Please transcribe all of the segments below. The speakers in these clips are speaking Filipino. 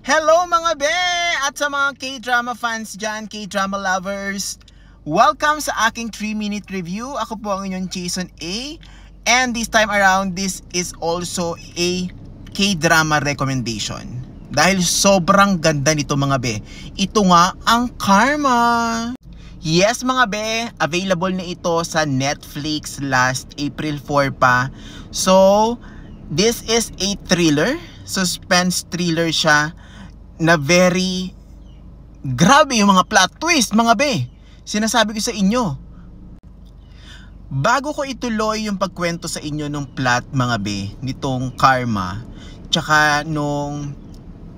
Hello mga be! At sa mga K-drama fans dyan, K-drama lovers, welcome sa aking 3-minute review. Ako po ang inyong Jason A. And this time around, this is also a K-drama recommendation. Dahil sobrang ganda nito mga be. Ito nga ang Karma. Yes mga be, available na ito sa Netflix last April 4 pa. So, this is a thriller. Suspense thriller siya na very grabe yung mga plot twist mga be. Sinasabi ko sa inyo. Bago ko ituloy yung pagkwento sa inyo ng plot mga be nitong Karma, tsaka nung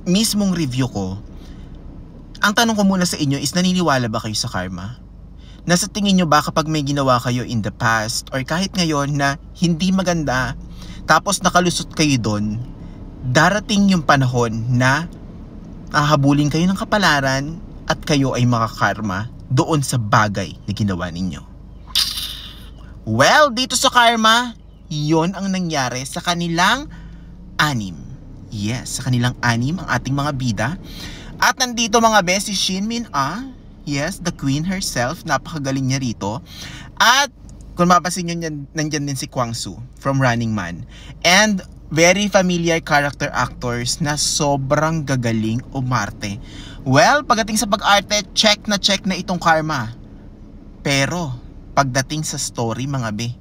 mismong review ko, ang tanong ko muna sa inyo is, naniniwala ba kayo sa karma? Nasa tingin nyo ba kapag may ginawa kayo in the past or kahit ngayon na hindi maganda, tapos nakalusot kayo doon, darating yung panahon na hahabulin kayo ng kapalaran at kayo ay makakarma doon sa bagay na ginawa ninyo? Well, dito sa Karma, yon ang nangyari sa kanilang anim. Yes, sa kanilang anim ang ating mga bida. At nandito mga be, si Shin Min Ah. Yes, the queen herself. Napakagaling niya rito. At kung mapapansin nyo, nandyan din si Kwang Soo from Running Man. And very familiar character actors na sobrang gagaling umarte. Well, pagdating sa pag-arte, check na itong Karma. Pero pagdating sa story mga be,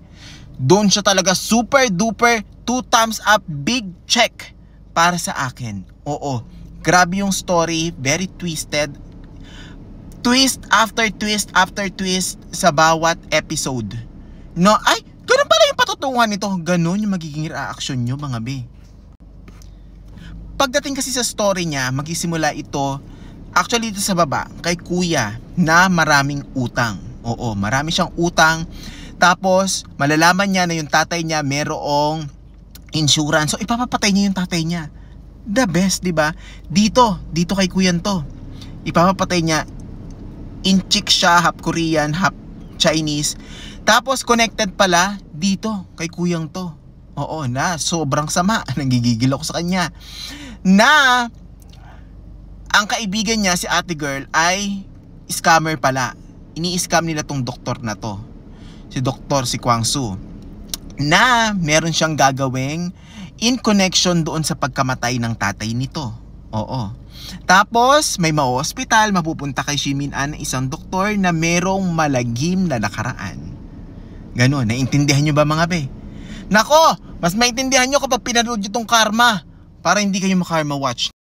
doon siya talaga super duper 2 thumbs up, big check para sa akin. Oo, grabe yung story, very twisted. Twist after twist after twist sa bawat episode. No, ay, ganun pala yung patutunguhan nito. Ganun yung magiging reaction nyo mga be. Pagdating kasi sa story niya, magsisimula ito actually dito sa baba kay kuya na maraming utang. Oo, marami siyang utang. Tapos malalaman niya na yung tatay niya merong insurance. So ipapapatay niya yung tatay niya. The best, di ba? Dito kay kuyan to. Ipapapatay niya. In-chick siya, half Korean, half Chinese. Tapos connected pala dito kay kuyang to. Oo, na sobrang sama. Nagigigil ako sa kanya. Na ang kaibigan niya, si ate girl, ay scammer pala. Ini-scam nila tong doktor na to. Si Kwang Soo. Na meron siyang gagawing in connection doon sa pagkamatay ng tatay nito. Oo. Tapos may ma-hospital, mapupunta kay Shin Min Ah na isang doktor na merong malagim na nakaraan. Ganon, naintindihan nyo ba mga be? Nako, mas maintindihan nyo kapag pinanood nyo tong Karma para hindi kayo makarma watch.